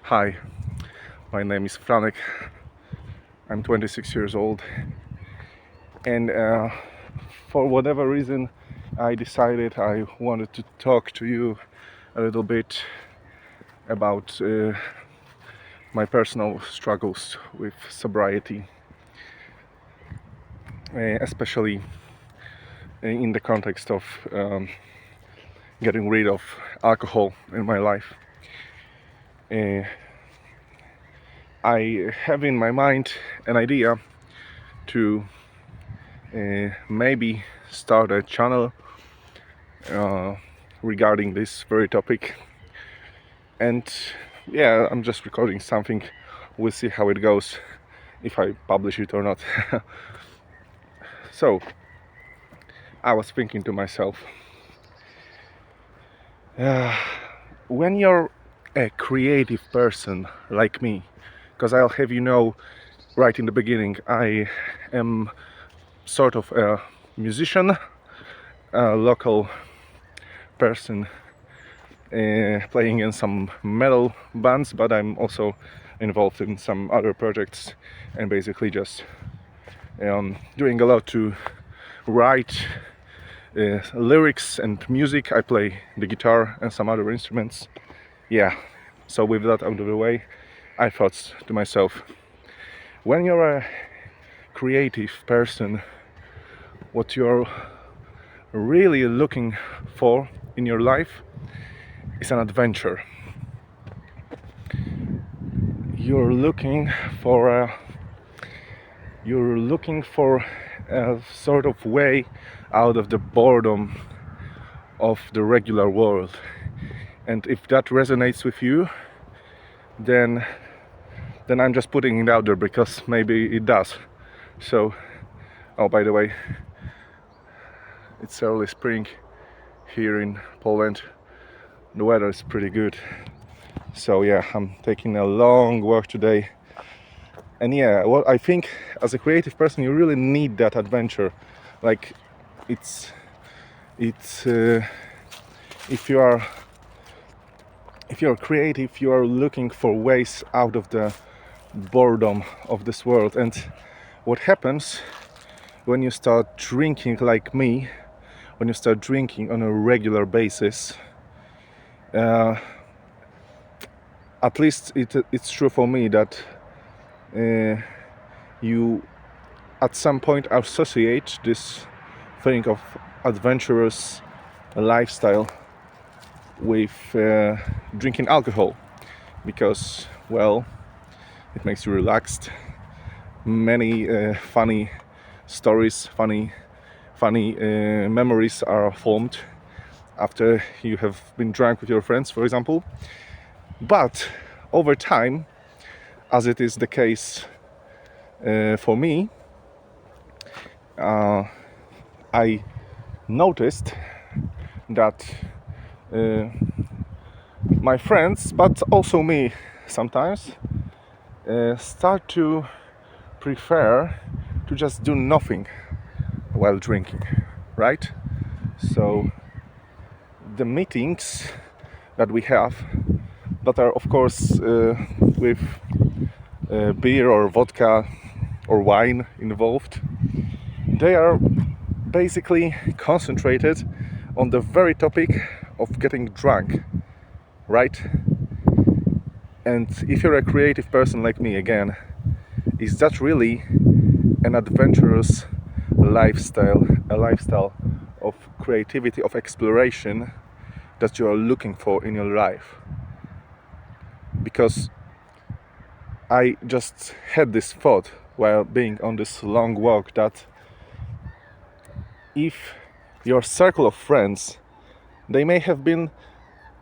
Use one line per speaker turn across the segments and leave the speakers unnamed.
Hi, my name is Franek. I'm 26 years old, and for whatever reason, I decided I wanted to talk to you a little bit about my personal struggles with sobriety, especially in the context of getting rid of alcohol in my life. I have in my mind an idea to maybe start a channel regarding this very topic, and yeah, I'm just recording something. We'll see how it goes, if I publish it or not. So I was thinking to myself, when you're a creative person like me, because I'll have you know right in the beginning, I am sort of a musician, a local person, playing in some metal bands, but I'm also involved in some other projects and basically just doing a lot to write lyrics and music. I play the guitar and some other instruments. Yeah, so with that out of the way, I thought to myself, when you're a creative person, what you're really looking for in your life is an adventure. You're looking for a sort of way out of the boredom of the regular world. And if that resonates with you, then I'm just putting it out there because maybe it does. So, oh, by the way, it's early spring here in Poland. The weather is pretty good. So yeah, I'm taking a long walk today. And yeah, well, I think as a creative person, you really need that adventure. Like, it's if you're creative, you are looking for ways out of the boredom of this world. And what happens when you start drinking like me, when you start drinking on a regular basis, at least it's true for me that you at some point associate this thing of adventurous lifestyle with drinking alcohol, because, well, it makes you relaxed. Many funny stories, funny memories are formed after you have been drunk with your friends, for example. But over time, as it is the case for me, I noticed that my friends, but also me sometimes, start to prefer to just do nothing while drinking, right? So the meetings that we have, that are of course with beer or vodka or wine involved, they are basically concentrated on the very topic of getting drunk, right? And if you're a creative person like me, again, is that really an adventurous lifestyle, a lifestyle of creativity, of exploration that you are looking for in your life? Because I just had this thought while being on this long walk, that if your circle of friends, they may have been,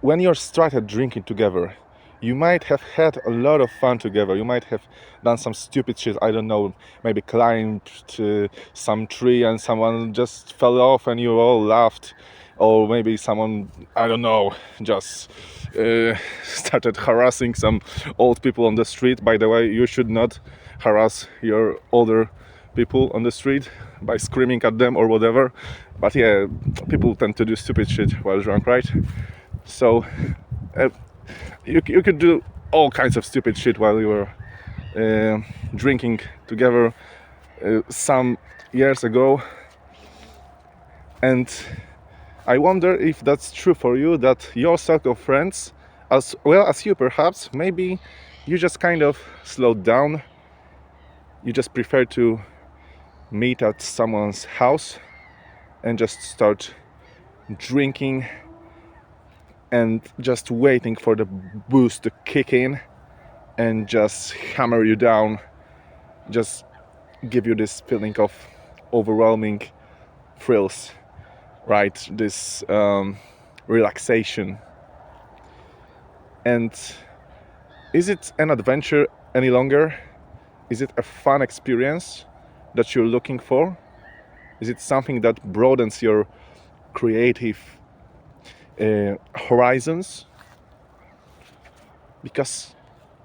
when you started drinking together, you might have had a lot of fun together. You might have done some stupid shit, I don't know, maybe climbed some tree and someone just fell off and you all laughed. Or maybe someone, I don't know, just started harassing some old people on the street. By the way, you should not harass your older people on the street by screaming at them or whatever. But yeah, people tend to do stupid shit while drunk, right? So you could do all kinds of stupid shit while we were drinking together some years ago. And I wonder if that's true for you, that your circle of friends, as well as you perhaps, maybe you just kind of slowed down. You just prefer to meet at someone's house and just start drinking and just waiting for the booze to kick in and just hammer you down, just give you this feeling of overwhelming thrills, right? This relaxation. And is it an adventure any longer? Is it a fun experience that you're looking for? Is it something that broadens your creative horizons? Because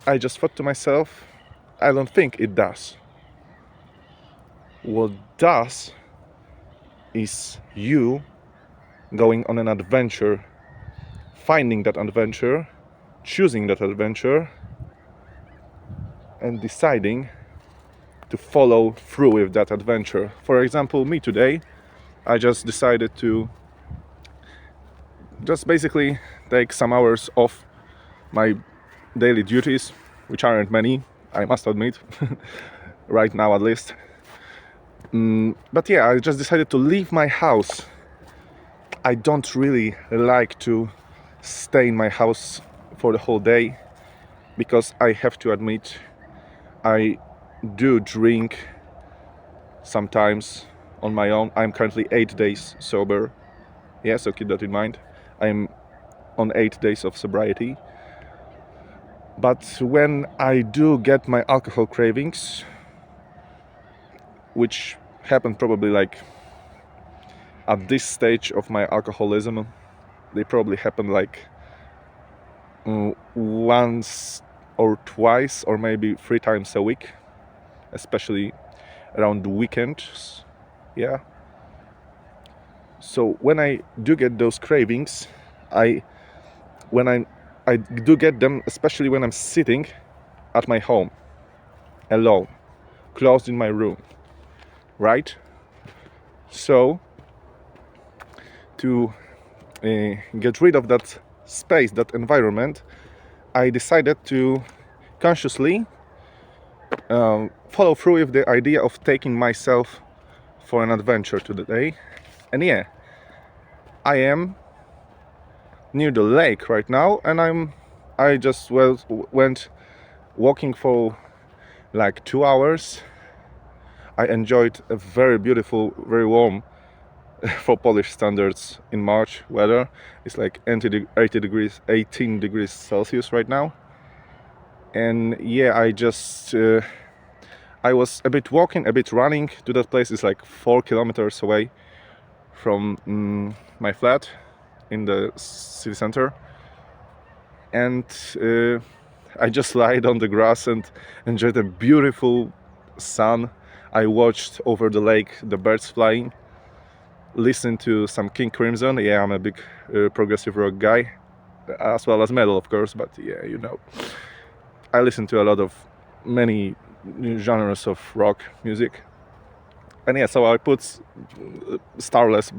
I just thought to myself, I don't think it does. What does is you going on an adventure, finding that adventure, choosing that adventure, and deciding to follow through with that adventure. For example, me today, I just decided to just basically take some hours off my daily duties, which aren't many, I must admit, right now at least. But yeah, I just decided to leave my house. I don't really like to stay in my house for the whole day, because I have to admit, I do drink sometimes on my own. I'm currently 8 days sober. Yeah, so keep that in mind. I'm on 8 days of sobriety. But when I do get my alcohol cravings, which happen probably like at this stage of my alcoholism, they probably happen like once or twice or maybe 3 times a week, especially around the weekends. Yeah. So when I do get those cravings, I do get them, especially when I'm sitting at my home alone, closed in my room, right? So to get rid of that space, that environment, I decided to consciously follow through with the idea of taking myself for an adventure today. And yeah, I am near the lake right now, and I just went walking for like 2 hours. I enjoyed a very beautiful, very warm for Polish standards in March weather. It's like 18 degrees Celsius right now. And yeah, I was a bit walking, a bit running to that place. It's like 4 kilometers away from my flat in the city center. And I just lied on the grass and enjoyed a beautiful sun. I watched over the lake the birds flying, listened to some King Crimson. Yeah, I'm a big progressive rock guy, as well as metal, of course, but yeah, you know, I listen to a lot of many genres of rock music. And yeah, so I put Starless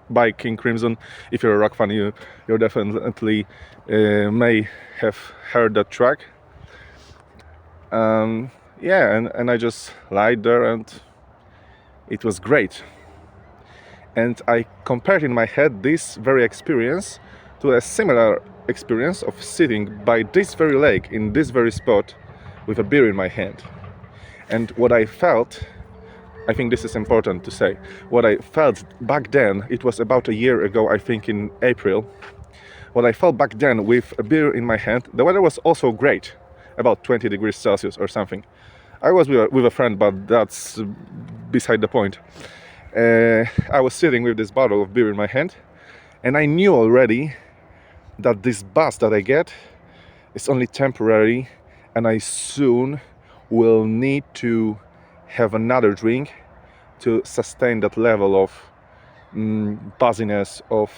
by King Crimson. If you're a rock fan, you definitely may have heard that track. Yeah, and I just lied there, and it was great. And I compared in my head this very experience to a similar experience of sitting by this very lake in this very spot with a beer in my hand. And what I felt, I think this is important to say, what I felt back then, it was about a year ago, I think in April, what I felt back then with a beer in my hand, the weather was also great, about 20 degrees Celsius or something. I was with a friend, but that's beside the point. I was sitting with this bottle of beer in my hand, and I knew already that this buzz that I get is only temporary, and I soon will need to have another drink to sustain that level of buzziness, of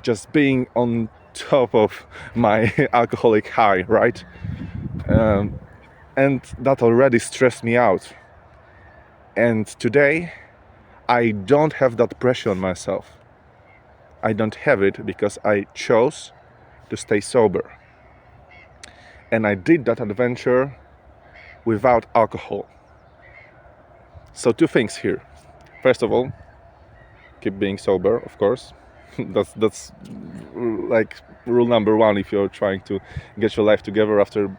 just being on top of my alcoholic high, right? And that already stressed me out. And today, I don't have that pressure on myself. I don't have it because I chose to stay sober. And I did that adventure without alcohol. So 2 things here. First of all, keep being sober, of course. that's like rule number 1 if you're trying to get your life together after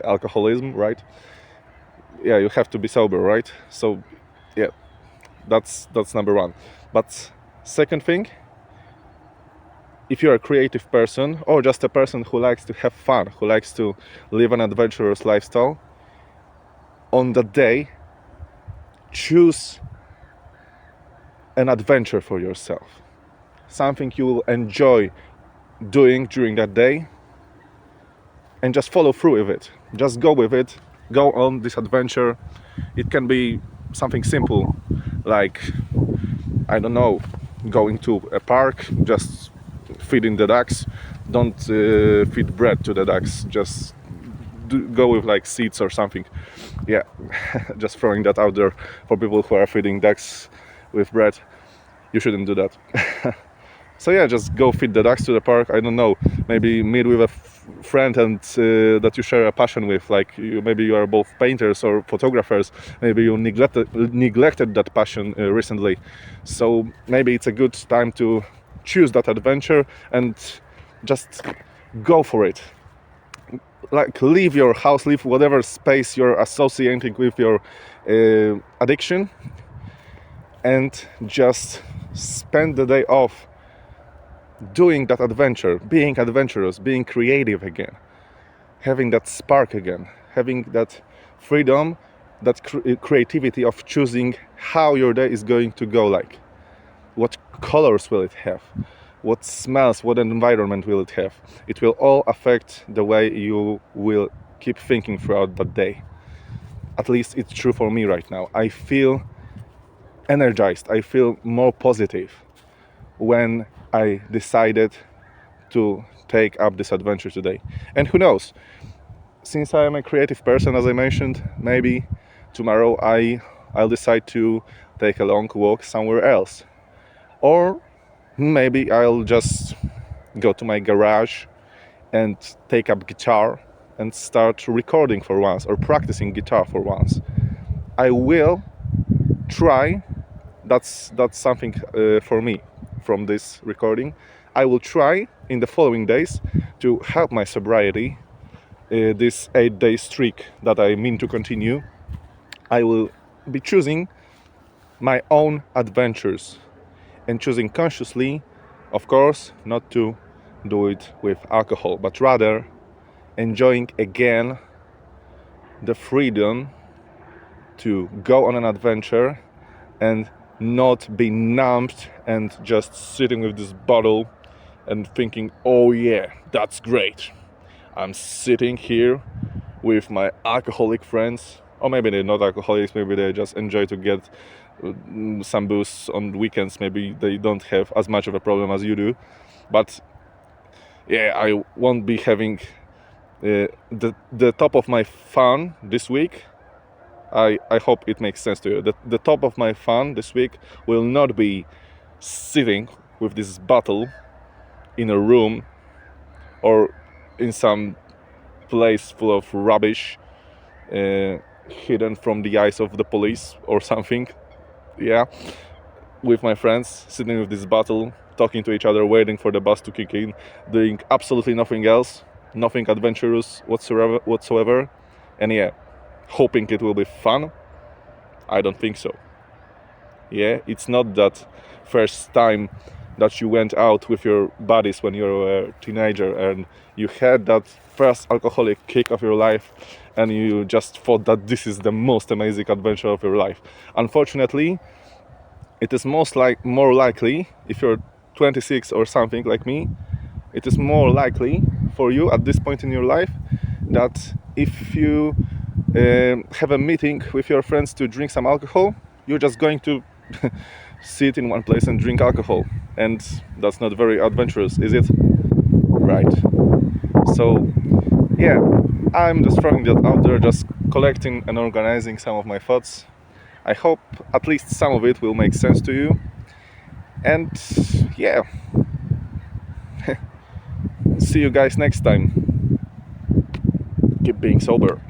alcoholism, right? Yeah, you have to be sober, right? So yeah, that's number 1. But second thing, if you're a creative person or just a person who likes to have fun, who likes to live an adventurous lifestyle, on that day, choose an adventure for yourself. Something you will enjoy doing during that day, and just follow through with it. Just go with it. Go on this adventure. It can be something simple, like, I don't know, going to a park, just feeding the ducks. Don't feed bread to the ducks. Just go with like seeds or something. Yeah, just throwing that out there for people who are feeding ducks with bread. You shouldn't do that. So yeah, just go feed the ducks to the park. I don't know, maybe meet with a friend and that you share a passion with. Like maybe you are both painters or photographers. Maybe you neglected that passion recently. So maybe it's a good time to choose that adventure and just go for it. Like leave your house, leave whatever space you're associating with your addiction, and just spend the day off doing that adventure, being adventurous, being creative again, having that spark again, having that freedom, that creativity of choosing how your day is going to go like. What colors will it have? What smells, what environment will it have? It will all affect the way you will keep thinking throughout that day. At least it's true for me right now. I feel energized, I feel more positive when I decided to take up this adventure today. And who knows, since I am a creative person, as I mentioned, maybe tomorrow I'll decide to take a long walk somewhere else. Or maybe I'll just go to my garage and take up guitar and start recording for once, or practicing guitar for once. I will try, that's something for me from this recording. I will try in the following days to help my sobriety, this 8-day streak that I mean to continue. I will be choosing my own adventures and choosing consciously, of course, not to do it with alcohol, but rather enjoying again the freedom to go on an adventure and not be numbed and just sitting with this bottle and thinking, oh yeah, that's great. I'm sitting here with my alcoholic friends, or maybe they're not alcoholics, maybe they just enjoy to get some booze on weekends. Maybe they don't have as much of a problem as you do, but yeah, I won't be having the top of my fun this week. I hope it makes sense to you. The top of my fun this week will not be sitting with this bottle in a room or in some place full of rubbish, hidden from the eyes of the police or something. Yeah, with my friends, sitting with this bottle, talking to each other, waiting for the bus to kick in, doing absolutely nothing else, nothing adventurous whatsoever. And yeah, hoping it will be fun. I don't think so. Yeah, it's not that first time that you went out with your buddies when you were a teenager and you had that first alcoholic kick of your life and you just thought that this is the most amazing adventure of your life. Unfortunately, it is more likely, if you're 26 or something like me, it is more likely for you at this point in your life that if you have a meeting with your friends to drink some alcohol, you're just going to sit in one place and drink alcohol, and that's not very adventurous, is it? right? So yeah, I'm just throwing that out there, just collecting and organizing some of my thoughts. I hope at least some of it will make sense to you. And yeah, see you guys next time. Keep being sober.